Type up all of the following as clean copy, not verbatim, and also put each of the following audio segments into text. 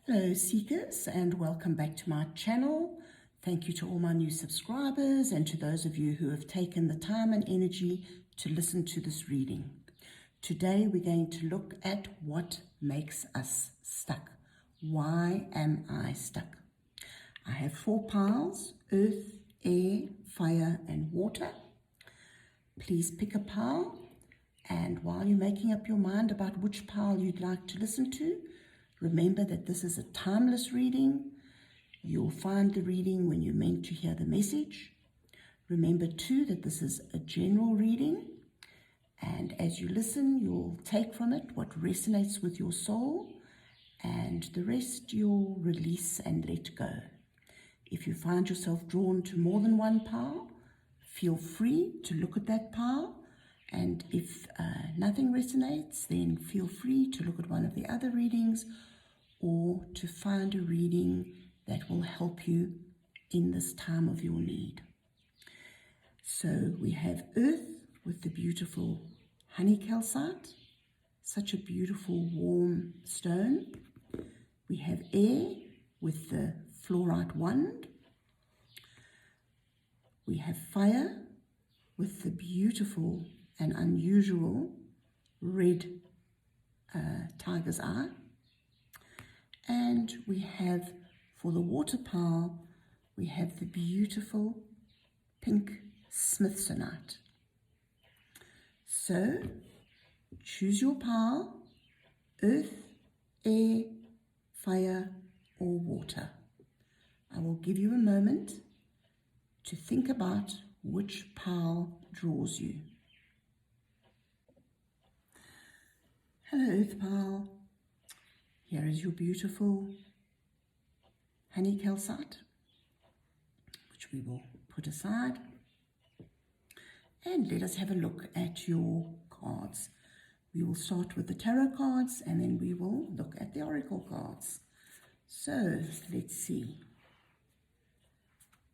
Hello seekers, and welcome back to my channel. Thank you to all my new subscribers and to those of you who have taken the time and energy to listen to this reading. Today we're going to look at what makes us stuck. Why am I stuck? I have 4 piles: earth, air, fire and water. Please pick a pile, and while you're making up your mind about which pile you'd like to listen to, remember that this is a timeless reading. You'll find the reading when you're meant to hear the message. Remember too that this is a general reading, and as you listen, you'll take from it what resonates with your soul, and the rest you'll release and let go. If you find yourself drawn to more than one pile, feel free to look at that pile, and if nothing resonates, then feel free to look at one of the other readings or to find a reading that will help you in this time of your need. So we have earth with the beautiful honey calcite, such a beautiful warm stone. We have air with the Flourite wand. We have fire with the beautiful and unusual red tiger's eye. And we have, for the water pile, we have the beautiful pink Smithsonite. So choose your pile: earth, air, fire or water. I will give you a moment to think about which pile draws you. Hello earth pile. Here is your beautiful honey calcite, which we will put aside. And let us have a look at your cards. We will start with the tarot cards and then we will look at the oracle cards. So let's see.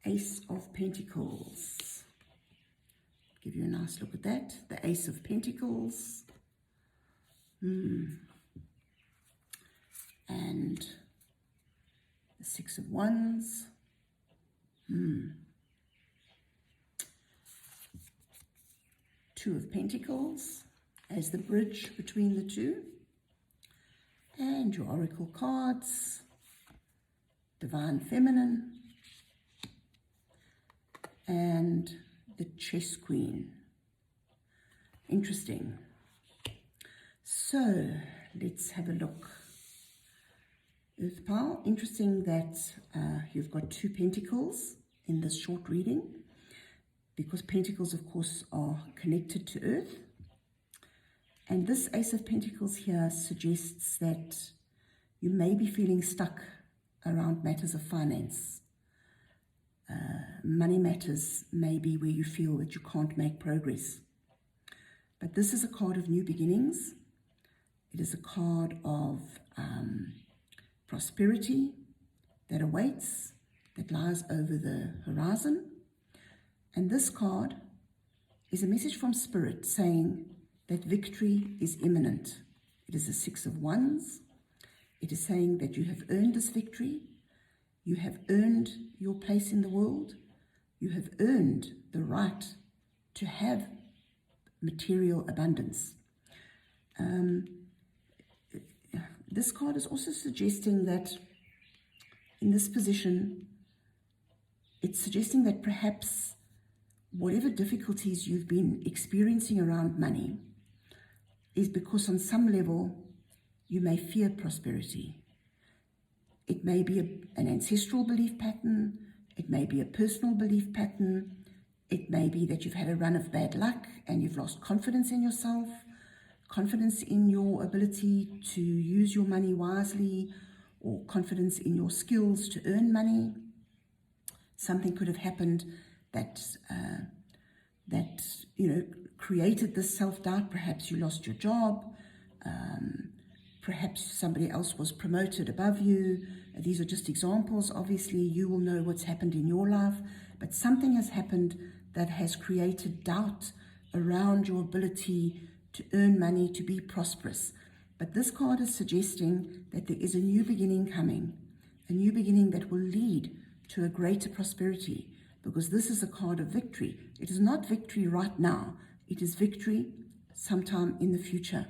Ace of Pentacles. Give you a nice look at that. The Ace of Pentacles. And the Six of Wands. Two of Pentacles as the bridge between the two. And your oracle cards. Divine Feminine. And the Chess Queen. Interesting. So let's have a look. Earth pile, interesting that you've got 2 pentacles in this short reading, because pentacles of course are connected to earth. And this Ace of Pentacles here suggests that you may be feeling stuck around matters of finance. Money matters may be where you feel that you can't make progress. But this is a card of new beginnings. It is a card of prosperity that awaits, that lies over the horizon. And this card is a message from Spirit saying that victory is imminent. It is the Six of Wands. It is saying that you have earned this victory. You have earned your place in the world. You have earned the right to have material abundance. This card is also suggesting that in this position, it's suggesting that perhaps whatever difficulties you've been experiencing around money is because on some level you may fear prosperity. It may be an ancestral belief pattern. It may be a personal belief pattern. It may be that you've had a run of bad luck and you've lost confidence in yourself, confidence in your ability to use your money wisely, or confidence in your skills to earn money. Something could have happened that created this self-doubt. Perhaps you lost your job. Perhaps somebody else was promoted above you. These are just examples. Obviously, you will know what's happened in your life, but something has happened that has created doubt around your ability to earn money, to be prosperous. But this card is suggesting that there is a new beginning coming, a new beginning that will lead to a greater prosperity, because this is a card of victory. It is not victory right now. It is victory sometime in the future.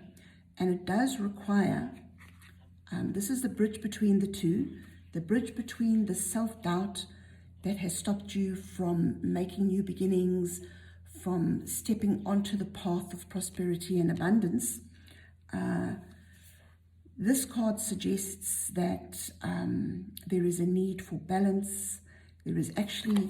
And it does require, this is the bridge between the two, the bridge between the self-doubt that has stopped you from making new beginnings, from stepping onto the path of prosperity and abundance. This card suggests that there is a need for balance. There is actually,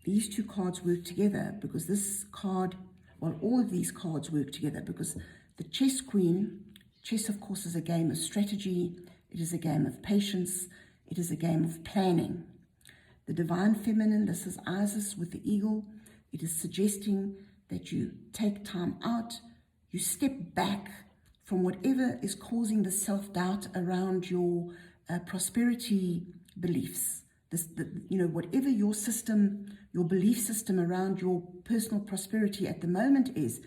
these two cards work together, because this card, well, all of these cards work together, because the chess queen, chess of course is a game of strategy, it is a game of patience, it is a game of planning. The divine feminine, this is Isis with the eagle, it is suggesting that you take time out, you step back from whatever is causing the self-doubt around your prosperity beliefs. Whatever your system, your belief system around your personal prosperity at the moment is,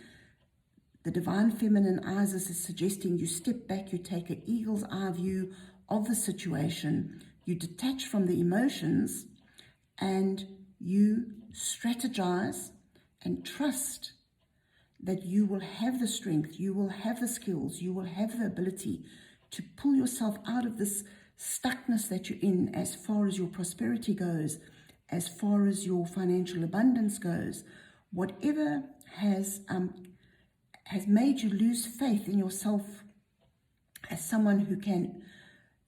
the divine feminine Isis is suggesting you step back, you take an eagle's eye view of the situation, you detach from the emotions, and you strategize and trust that you will have the strength, you will have the skills, you will have the ability to pull yourself out of this stuckness that you're in as far as your prosperity goes, as far as your financial abundance goes. Whatever has made you lose faith in yourself as someone who can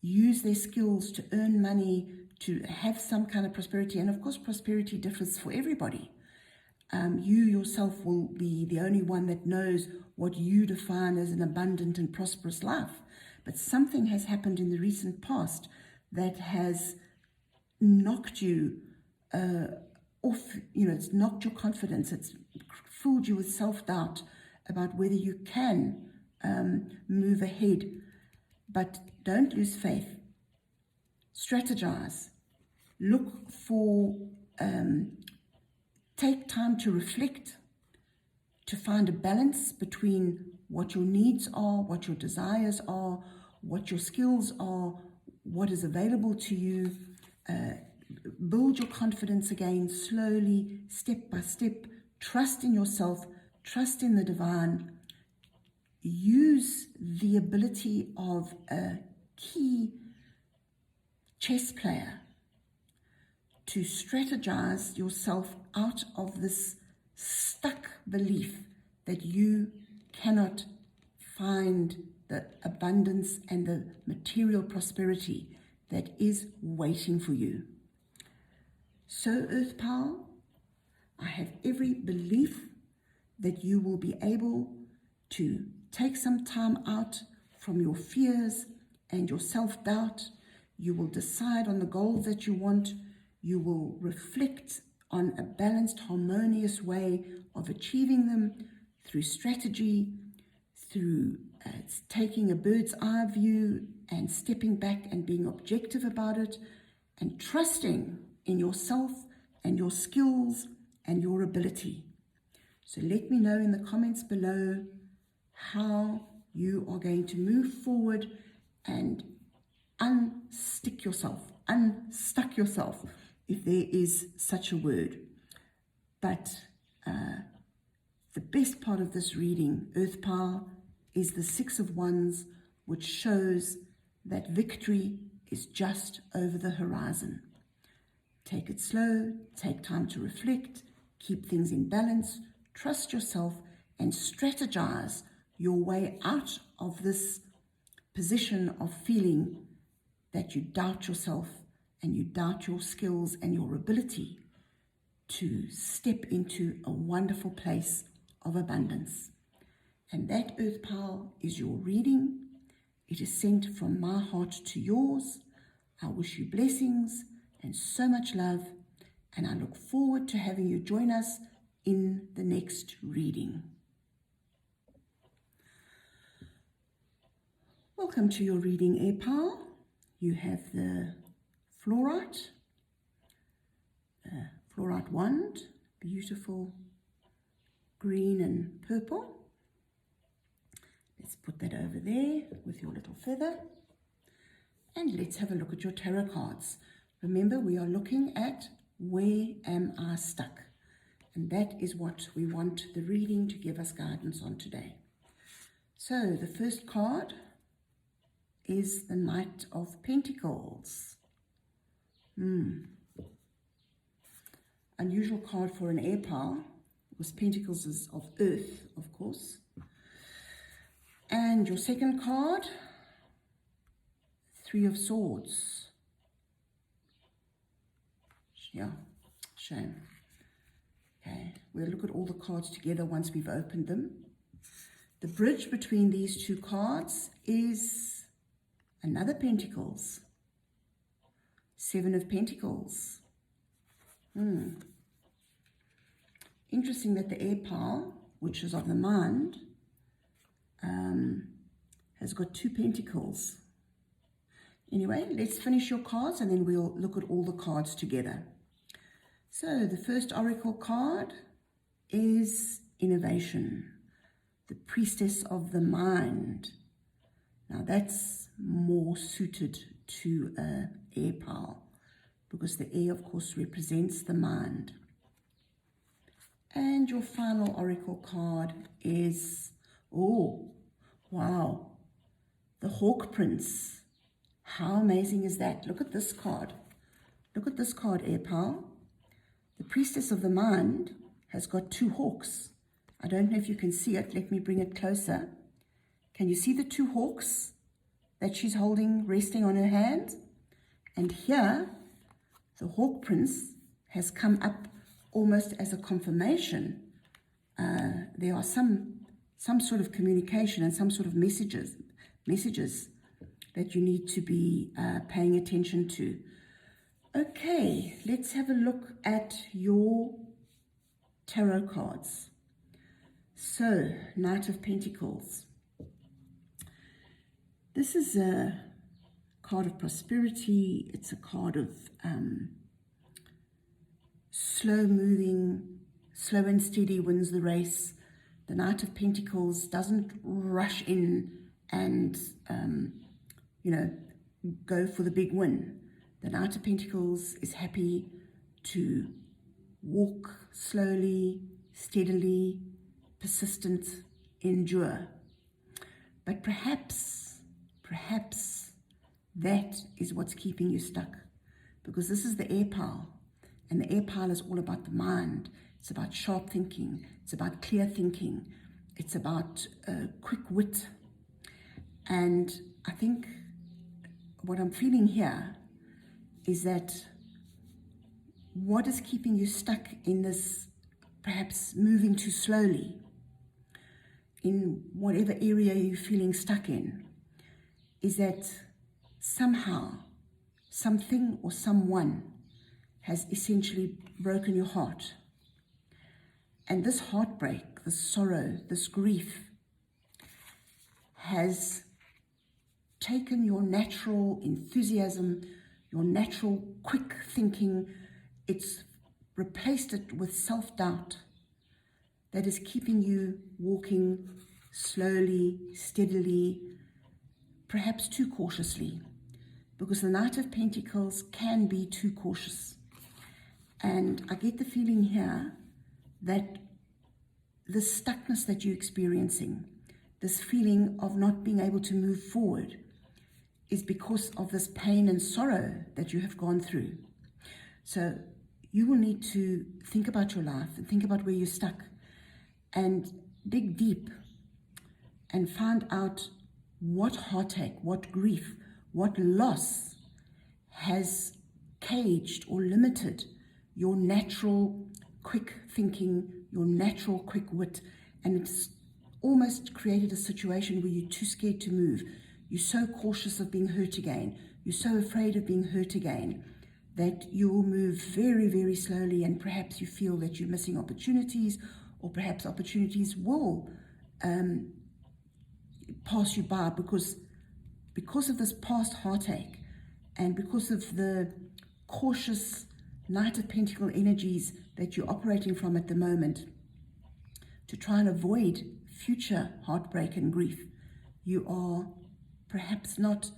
use their skills to earn money, to have some kind of prosperity. And of course, prosperity differs for everybody. You yourself will be the only one that knows what you define as an abundant and prosperous life. But something has happened in the recent past that has knocked you off, it's knocked your confidence, it's filled you with self-doubt about whether you can move ahead. But don't lose faith. Strategize. Look for, take time to reflect, to find a balance between what your needs are, what your desires are, what your skills are, what is available to you. Build your confidence again, slowly, step by step. Trust in yourself, trust in the divine. Use the ability of a key chess player to strategize yourself out of this stuck belief that you cannot find the abundance and the material prosperity that is waiting for you. So, Earth Power, I have every belief that you will be able to take some time out from your fears and your self-doubt. You will decide on the goals that you want. You will reflect on a balanced, harmonious way of achieving them through strategy, through taking a bird's eye view and stepping back and being objective about it, and trusting in yourself and your skills and your ability. So let me know in the comments below how you are going to move forward and unstuck yourself, if there is such a word. But the best part of this reading, Earth Power, is the Six of Wands, which shows that victory is just over the horizon. Take it slow, take time to reflect, keep things in balance, trust yourself, and strategize your way out of this position of feeling that you doubt yourself and you doubt your skills and your ability to step into a wonderful place of abundance. And that, Earth Power, is your reading. It is sent from my heart to yours. I wish you blessings and so much love, and I look forward to having you join us in the next reading. Welcome to your reading, Air Power. You have the Flourite, Flourite wand, beautiful green and purple. Let's put that over there with your little feather. And let's have a look at your tarot cards. Remember, we are looking at where am I stuck? And that is what we want the reading to give us guidance on today. So the first card is the Knight of Pentacles. Unusual card for an air pile, because Pentacles is of earth, of course. And your second card, Three of Swords. Yeah, shame. Okay, we'll look at all the cards together once we've opened them. The bridge between these two cards is another Pentacles. Seven of Pentacles. Interesting that the air pile, which is of the mind, has got two Pentacles. Anyway, let's finish your cards and then we'll look at all the cards together. So the first oracle card is Innovation, the Priestess of the Mind. Now that's more suited to an air pile, because the air, of course, represents the mind. And your final oracle card is, oh, wow, the Hawk Prince. How amazing is that? Look at this card. Look at this card, air pile. The Priestess of the Mind has got two hawks. I don't know if you can see it. Let me bring it closer. Can you see the two hawks that she's holding, resting on her hand? And here, the Hawk Prince has come up almost as a confirmation. There are some sort of communication and some sort of messages that you need to be paying attention to. Okay, let's have a look at your tarot cards. So, Knight of Pentacles. This is a card of prosperity. It's a card of slow moving, slow and steady wins the race. The Knight of Pentacles doesn't rush in and, go for the big win. The Knight of Pentacles is happy to walk slowly, steadily, persistent, endure. But perhaps that is what's keeping you stuck, because this is the air pile, and the air pile is all about the mind. It's about sharp thinking. It's about clear thinking. It's about quick wit. And I think what I'm feeling here is that what is keeping you stuck in this, perhaps moving too slowly, in whatever area you're feeling stuck in, is that somehow, something or someone has essentially broken your heart. And this heartbreak, this sorrow, this grief has taken your natural enthusiasm, your natural quick thinking, it's replaced it with self-doubt that is keeping you walking slowly, steadily, perhaps too cautiously, because the Knight of Pentacles can be too cautious. And I get the feeling here that the stuckness that you're experiencing, this feeling of not being able to move forward, is because of this pain and sorrow that you have gone through. So you will need to think about your life and think about where you're stuck and dig deep and find out what heartache, what grief, what loss has caged or limited your natural quick thinking, your natural quick wit, and it's almost created a situation where you're too scared to move. You're so cautious of being hurt again. You're so afraid of being hurt again that you will move very, very slowly, and perhaps you feel that you're missing opportunities, or perhaps opportunities will pass you by because of this past heartache, and because of the cautious Knight of Pentacles energies that you're operating from at the moment, to try and avoid future heartbreak and grief. You are perhaps not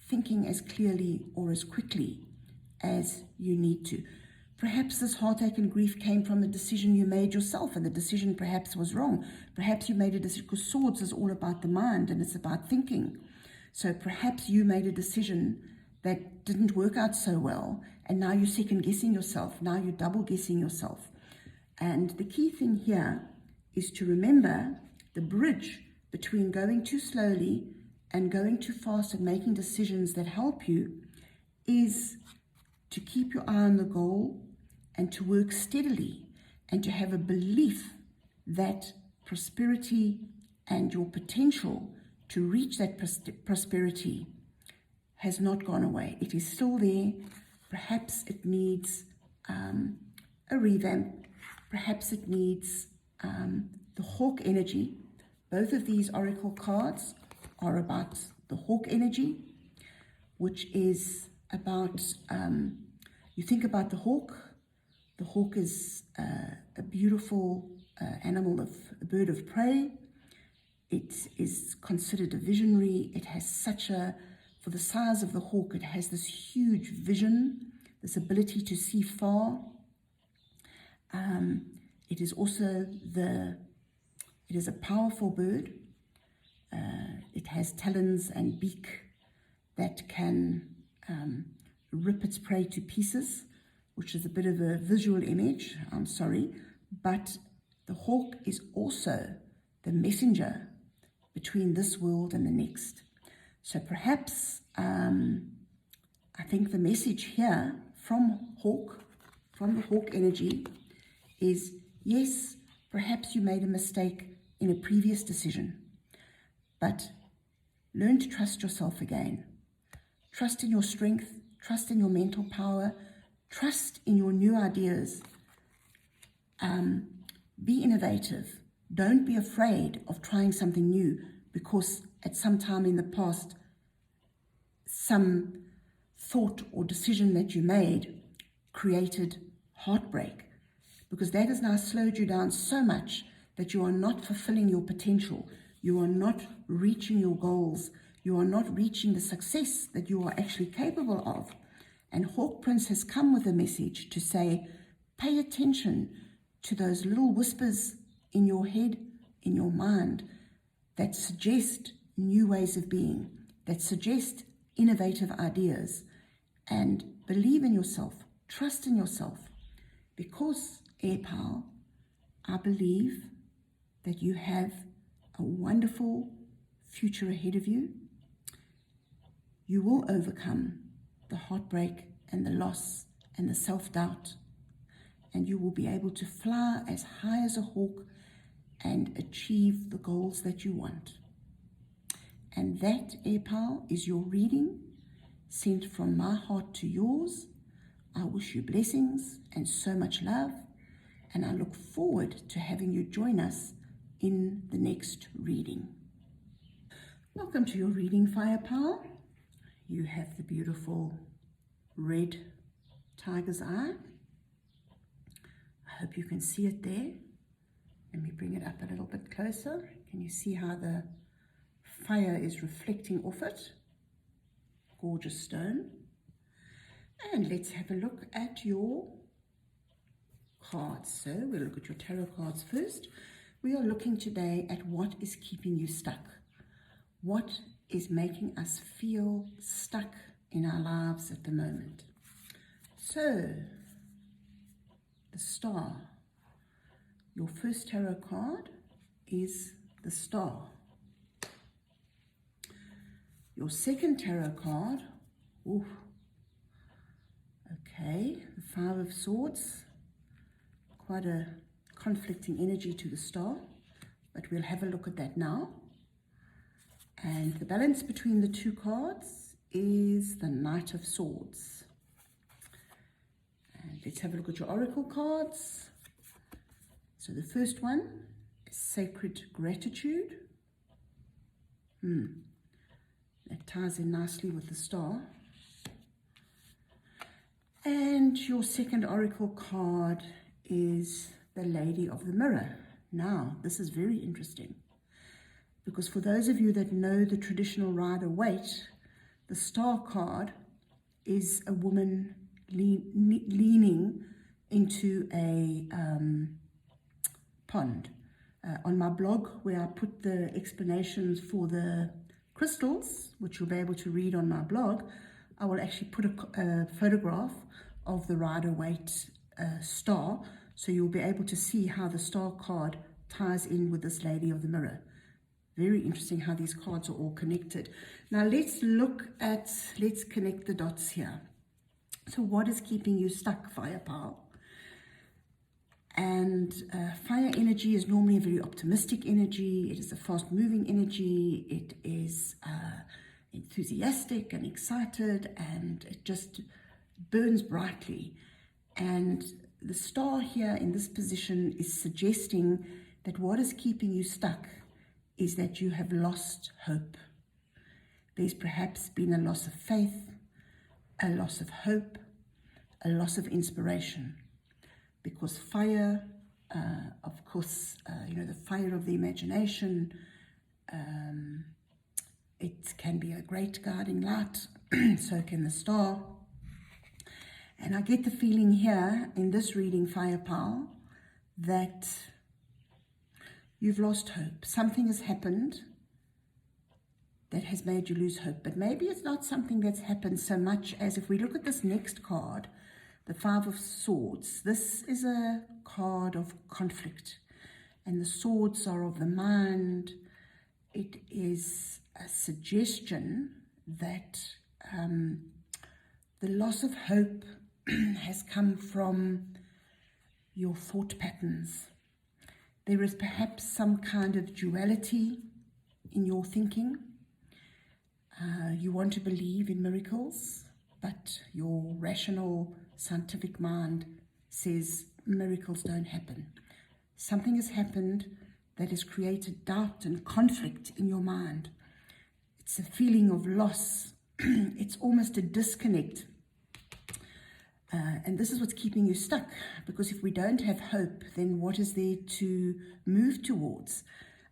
thinking as clearly or as quickly as you need to. Perhaps this heartache and grief came from a decision you made yourself, and the decision perhaps was wrong. Perhaps you made a decision, because swords is all about the mind and it's about thinking. So perhaps you made a decision that didn't work out so well, and now you're second guessing yourself. Now you're double guessing yourself. And the key thing here is to remember the bridge between going too slowly and going too fast and making decisions that help you is to keep your eye on the goal and to work steadily and to have a belief that prosperity and your potential to reach that prosperity has not gone away. It is still there. Perhaps it needs a revamp. Perhaps it needs the hawk energy. Both of these oracle cards are about the hawk energy, which is about, you think about the hawk. The hawk is a beautiful animal, a bird of prey. It is considered a visionary. It has for the size of the hawk, it has this huge vision, this ability to see far. It is also it is a powerful bird. It has talons and beak that can rip its prey to pieces, which is a bit of a visual image, I'm sorry, but the hawk is also the messenger between this world and the next. So perhaps I think the message here from the hawk energy is, yes, perhaps you made a mistake in a previous decision, but learn to trust yourself again. Trust in your strength, trust in your mental power, trust in your new ideas. Be innovative. Don't be afraid of trying something new because at some time in the past, some thought or decision that you made created heartbreak, because that has now slowed you down so much that you are not fulfilling your potential. You are not reaching your goals. You are not reaching the success that you are actually capable of. And Hawk Prince has come with a message to say, pay attention to those little whispers in your head, in your mind, that suggest new ways of being, that suggest innovative ideas, and believe in yourself, trust in yourself. Because, Air Pal, I believe that you have a wonderful future ahead of you. You will overcome the heartbreak and the loss and the self-doubt, and you will be able to fly as high as a hawk and achieve the goals that you want. And that, Air Pal, is your reading sent from my heart to yours. I wish you blessings and so much love, and I look forward to having you join us in the next reading. Welcome to your reading, Fire Pal. You have the beautiful red tiger's eye. I hope you can see it there. Let me bring it up a little bit closer. Can you see how the fire is reflecting off it? Gorgeous stone. And let's have a look at your cards. So we'll look at your tarot cards first. We are looking today at what is keeping you stuck. What is making us feel stuck in our lives at the moment? So, the Star. Your first tarot card is the Star. Your second tarot card, okay, the Five of Swords. Quite a conflicting energy to the Star, but we'll have a look at that now. And the balance between the two cards is the Knight of Swords. And let's have a look at your oracle cards. So the first one is Sacred Gratitude. That ties in nicely with the Star. And your second oracle card is the Lady of the Mirror. Now, this is very interesting, Because for those of you that know the traditional Rider-Waite, the star card is a woman leaning into a pond. On my blog, where I put the explanations for the crystals, which you'll be able to read on my blog, I will actually put a photograph of the Rider-Waite star, so you'll be able to see how the star card ties in with this Lady of the Mirror. Very interesting how these cards are all connected. Now let's connect the dots here. So what is keeping you stuck, fire pal? And fire energy is normally a very optimistic energy. It is a fast-moving energy. It is enthusiastic and excited, and it just burns brightly. And the star here in this position is suggesting that what is keeping you stuck is that you have lost hope. There's perhaps been a loss of faith, a loss of hope, a loss of inspiration. Because fire, of course, the fire of the imagination, it can be a great guiding light, so can the star. And I get the feeling here in this reading, Fire Pal, that you've lost hope. Something has happened that has made you lose hope. But maybe it's not something that's happened so much as, if we look at this next card, the Five of Swords. This is a card of conflict, and the swords are of the mind. It is a suggestion that the loss of hope has come from your thought patterns. There is perhaps some kind of duality in your thinking. You want to believe in miracles, but your rational, scientific mind says miracles don't happen. Something has happened that has created doubt and conflict in your mind. It's a feeling of loss. It's almost a disconnect. And this is what's keeping you stuck, because if we don't have hope, then what is there to move towards?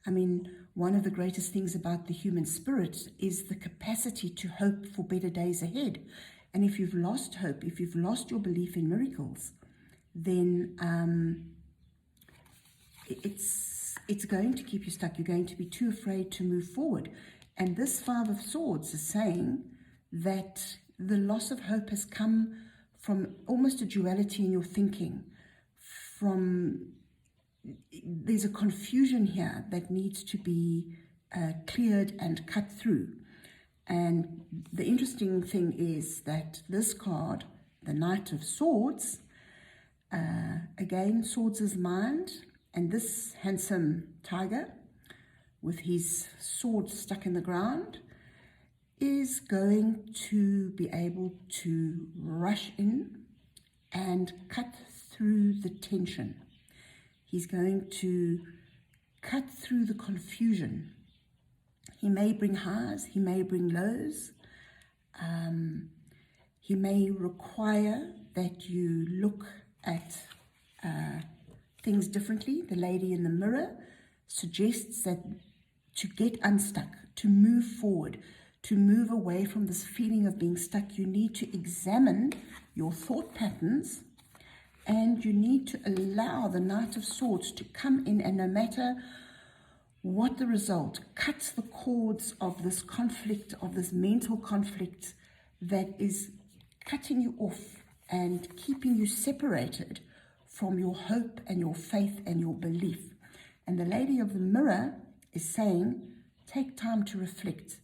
I mean, one of the greatest things about the human spirit is the capacity to hope for better days ahead. And if you've lost hope, if you've lost your belief in miracles, then it's going to keep you stuck. You're going to be too afraid to move forward. And this Five of Swords is saying that the loss of hope has come from almost a duality in your thinking. There's a confusion here that needs to be cleared and cut through. And the interesting thing is that this card, the Knight of Swords, again, swords is mind, and this handsome tiger with his sword stuck in the ground is going to be able to rush in and cut through the tension. He's going to cut through the confusion. He may bring highs, he may bring lows. He may require that you look at things differently. The Lady in the Mirror suggests that to get unstuck, to move forward, to move away from this feeling of being stuck, you need to examine your thought patterns, and you need to allow the Knight of Swords to come in, and no matter what the result, cut the cords of this conflict, of this mental conflict that is cutting you off and keeping you separated from your hope and your faith and your belief. And the Lady of the Mirror is saying, take time to reflect.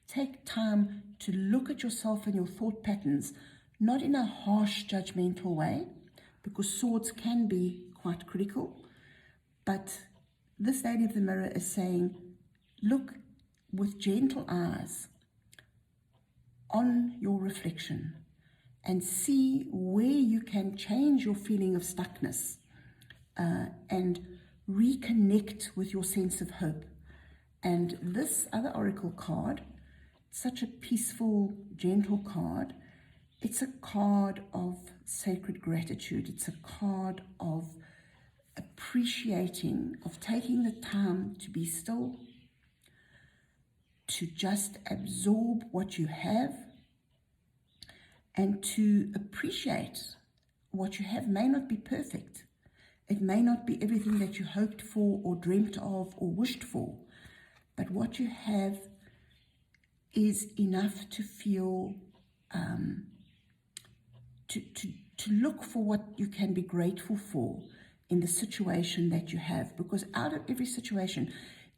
Take time to look at yourself and your thought patterns, not in a harsh, judgmental way, because swords can be quite critical. But this Lady of the Mirror is saying, look with gentle eyes on your reflection and see where you can change your feeling of stuckness and reconnect with your sense of hope. And this other oracle card, such a peaceful, gentle card, it's a card of sacred gratitude. It's a card of appreciating, of taking the time to be still, to just absorb what you have and to appreciate what you have. May not be perfect. It may not be everything that you hoped for or dreamt of or wished for, but what you have is enough to feel, to look for what you can be grateful for in the situation that you have. Because out of every situation,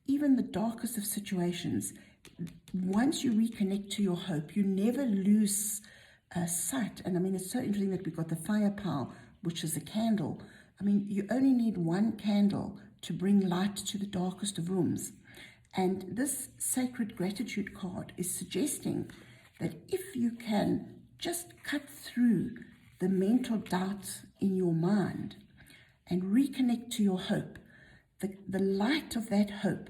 even the darkest of situations, once you reconnect to your hope, you never lose sight. And I mean, it's so interesting that we've got the fire pile, which is a candle. I mean, you only need one candle to bring light to the darkest of rooms. And this sacred gratitude card is suggesting that if you can just cut through the mental doubt in your mind and reconnect to your hope, the light of that hope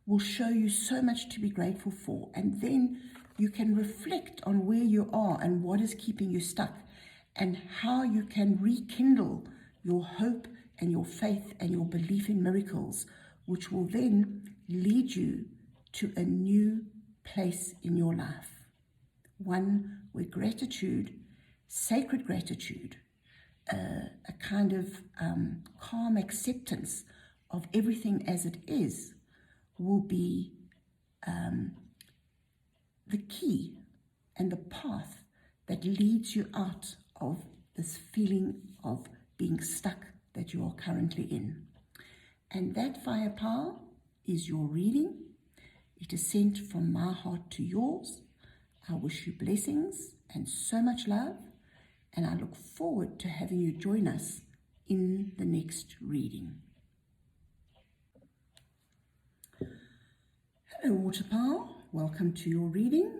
will show you so much to be grateful for. And then you can reflect on where you are and what is keeping you stuck, and how you can rekindle your hope and your faith and your belief in miracles, which will then lead you to a new place in your life. One where gratitude, sacred gratitude, a kind of calm acceptance of everything as it is, will be the key and the path that leads you out of this feeling of being stuck that you are currently in. And that fire power is your reading. It is sent from my heart to yours. I wish you blessings and so much love, and I look forward to having you join us in the next reading. Hello, water power. Welcome to your reading.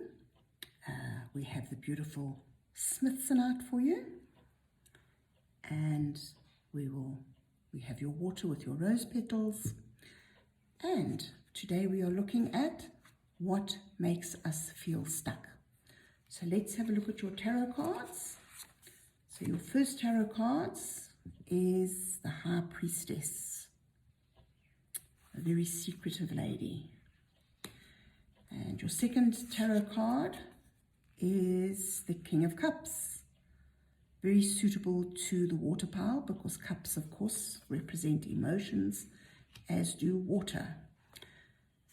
We have the beautiful Smithsonite for you, and we have your water with your rose petals. And today we are looking at what makes us feel stuck. So let's have a look at your tarot cards. So your first tarot cards is the High Priestess, a very secretive lady. And your second tarot card is the King of Cups, very suitable to the water power, because cups, of course, represent emotions, as do water.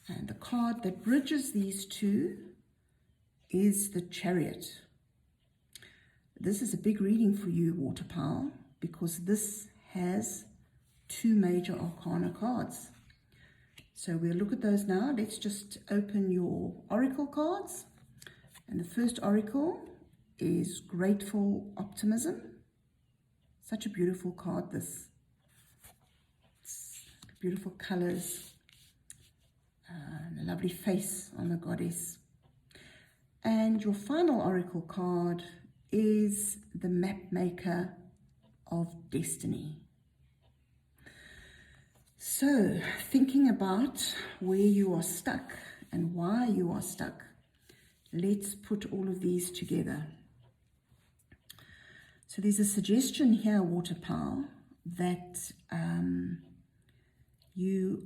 And the card that bridges these two is the Chariot. This is a big reading for you, water power, because this has two major arcana cards. So we'll look at those now. Let's just open your oracle cards. And the first oracle is Grateful Optimism. Such a beautiful card, this. It's beautiful colors, and a lovely face on the goddess. And your final oracle card is the Mapmaker of Destiny. So, thinking about where you are stuck and why you are stuck, let's put all of these together. So there's a suggestion here, water power, that you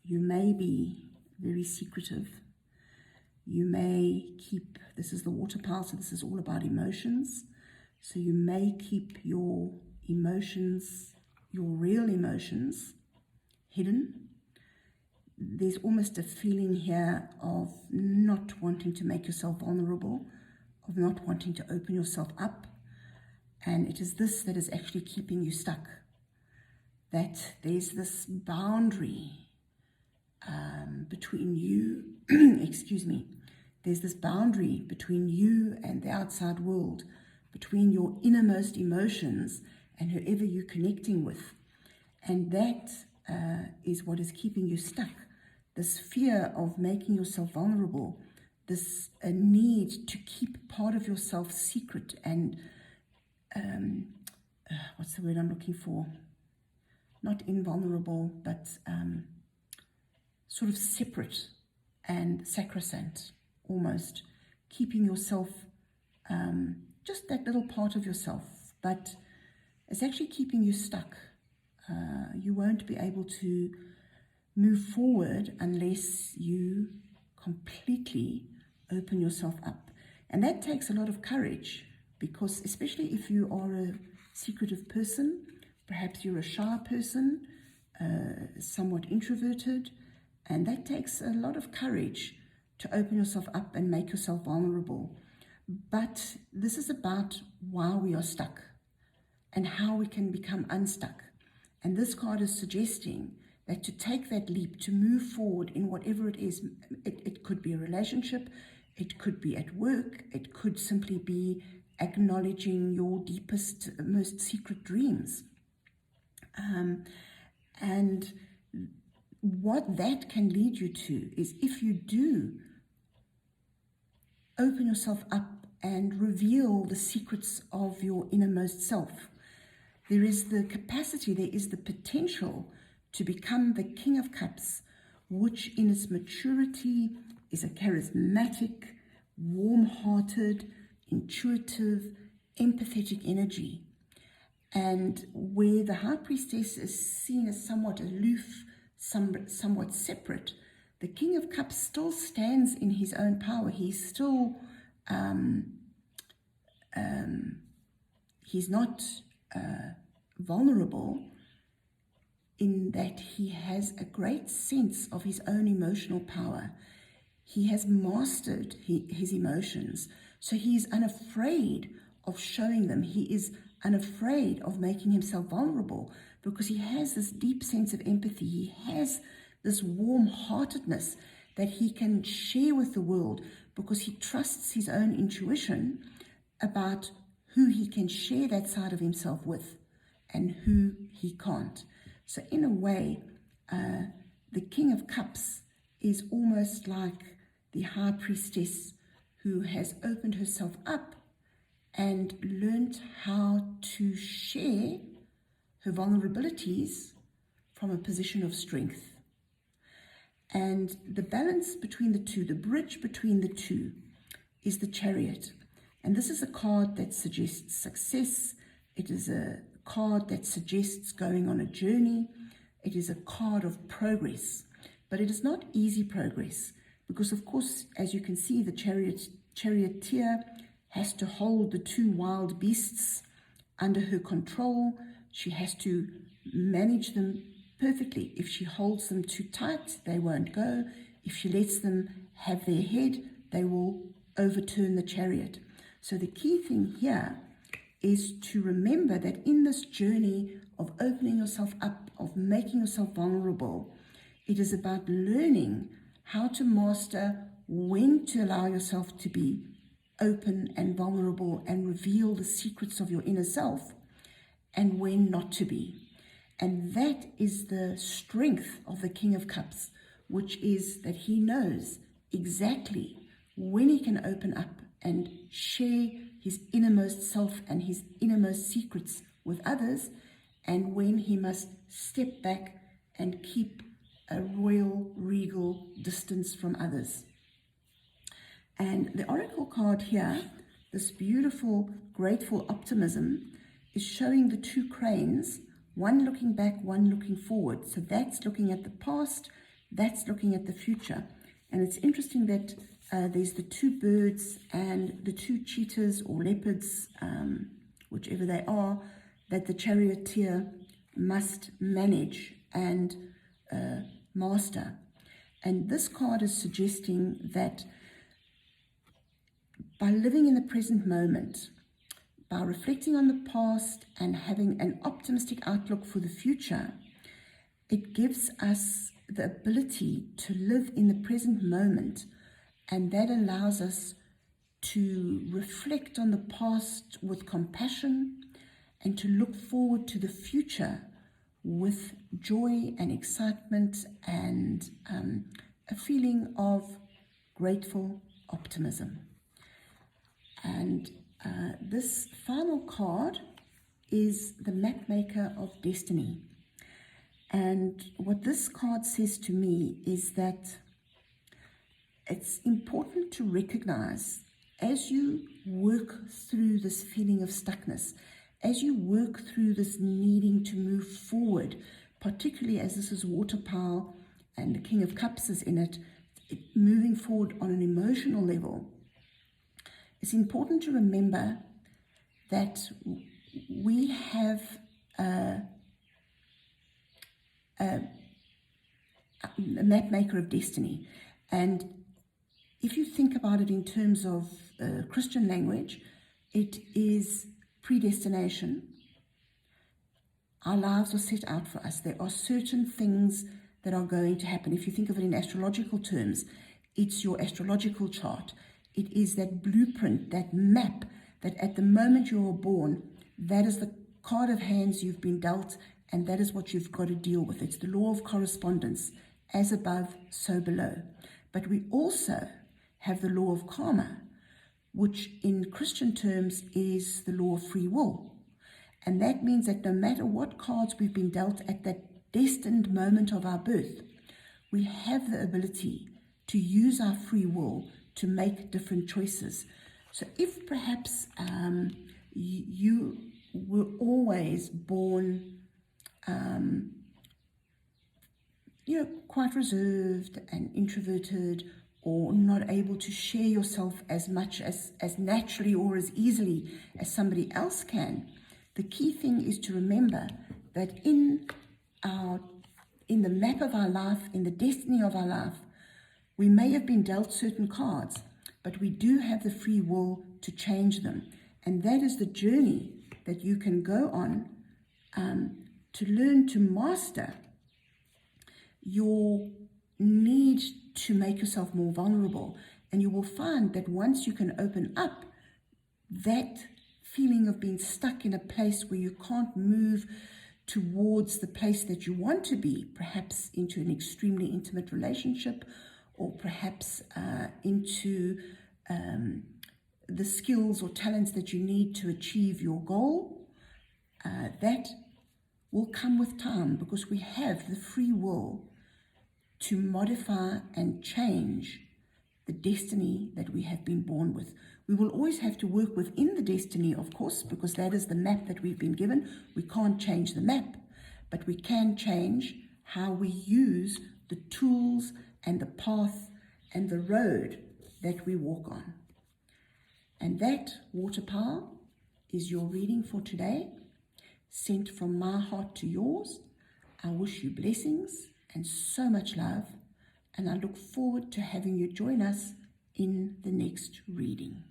may be very secretive. You may keep, this is the water power, so this is all about emotions. So you may keep your emotions, your real emotions, hidden. There's almost a feeling here of not wanting to make yourself vulnerable, of not wanting to open yourself up. And it is this that is actually keeping you stuck. That there's this boundary between you, excuse me, there's this boundary between you and the outside world, between your innermost emotions and whoever you're connecting with. And that is what is keeping you stuck. This fear of making yourself vulnerable, this need to keep part of yourself secret and, what's the word I'm looking for? Not invulnerable, but sort of separate and sacrosanct, almost. Keeping yourself, just that little part of yourself, but it's actually keeping you stuck. You won't be able to move forward unless you completely open yourself up. And that takes a lot of courage, because especially if you are a secretive person, perhaps you're a shy person, somewhat introverted, and that takes a lot of courage to open yourself up and make yourself vulnerable. But this is about why we are stuck and how we can become unstuck. And this card is suggesting that to take that leap, to move forward in whatever it is, it could be a relationship, it could be at work, it could simply be acknowledging your deepest, most secret dreams. And what that can lead you to is, if you do open yourself up and reveal the secrets of your innermost self, there is the capacity, there is the potential to become the King of Cups, which in its maturity is a charismatic, warm-hearted, intuitive, empathetic energy. And where the High Priestess is seen as somewhat aloof, somewhat separate, the King of Cups still stands in his own power. He's still, he's not vulnerable, in that he has a great sense of his own emotional power. He has mastered his emotions, so he is unafraid of showing them. He is unafraid of making himself vulnerable, because he has this deep sense of empathy. He has this warm-heartedness that he can share with the world, because he trusts his own intuition about who he can share that side of himself with and who he can't. So in a way, the King of Cups is almost like the High Priestess who has opened herself up and learned how to share her vulnerabilities from a position of strength. And the balance between the two, the bridge between the two, is the Chariot. And this is a card that suggests success. It is a card that suggests going on a journey. It is a card of progress, but it is not easy progress, because of course, as you can see, the charioteer has to hold the two wild beasts under her control. She has to manage them perfectly. If she holds them too tight, they won't go. If she lets them have their head, they will overturn the chariot. So the key thing here is to remember that in this journey of opening yourself up, of making yourself vulnerable, it is about learning how to master when to allow yourself to be open and vulnerable and reveal the secrets of your inner self, and when not to be. And that is the strength of the King of Cups, which is that he knows exactly when he can open up and share his innermost self and his innermost secrets with others, and when he must step back and keep a royal, regal distance from others. And the Oracle card here, this beautiful, grateful optimism, is showing the two cranes, one looking back, one looking forward. So that's looking at the past, that's looking at the future. And it's interesting that there's the two birds and the two cheetahs or leopards, whichever they are, that the charioteer must manage and master. And this card is suggesting that by living in the present moment, by reflecting on the past and having an optimistic outlook for the future, it gives us the ability to live in the present moment, and that allows us to reflect on the past with compassion and to look forward to the future with joy and excitement and a feeling of grateful optimism. And this final card is the Mapmaker of Destiny. And what this card says to me is that it's important to recognize, as you work through this feeling of stuckness, as you work through this needing to move forward, particularly as this is water power and the King of Cups is in it, moving forward on an emotional level, it's important to remember that we have a map maker of destiny. And if you think about it in terms of Christian language, it is predestination. Our lives are set out for us. There are certain things that are going to happen. If you think of it in astrological terms, it's your astrological chart. It is that blueprint, that map, that at the moment you are born, that is the card of hands you've been dealt, and that is what you've got to deal with. It's the law of correspondence, as above, so below. But we also have the law of karma, which in Christian terms is the law of free will. And that means that no matter what cards we've been dealt at that destined moment of our birth, we have the ability to use our free will to make different choices. So if perhaps you were always born quite reserved and introverted, or not able to share yourself as much as naturally or as easily as somebody else can, the key thing is to remember that in the map of our life, in the destiny of our life, we may have been dealt certain cards, but we do have the free will to change them. And that is the journey that you can go on to learn to master your need to make yourself more vulnerable. And you will find that once you can open up, that feeling of being stuck in a place where you can't move towards the place that you want to be, perhaps into an extremely intimate relationship, or perhaps into the skills or talents that you need to achieve your goal, that will come with time, because we have the free will to modify and change the destiny that we have been born with. We will always have to work within the destiny, of course, because that is the map that we've been given. We can't change the map, but we can change how we use the tools and the path and the road that we walk on. And that, water power, is your reading for today, sent from my heart to yours. I wish you blessings and so much love, and I look forward to having you join us in the next reading.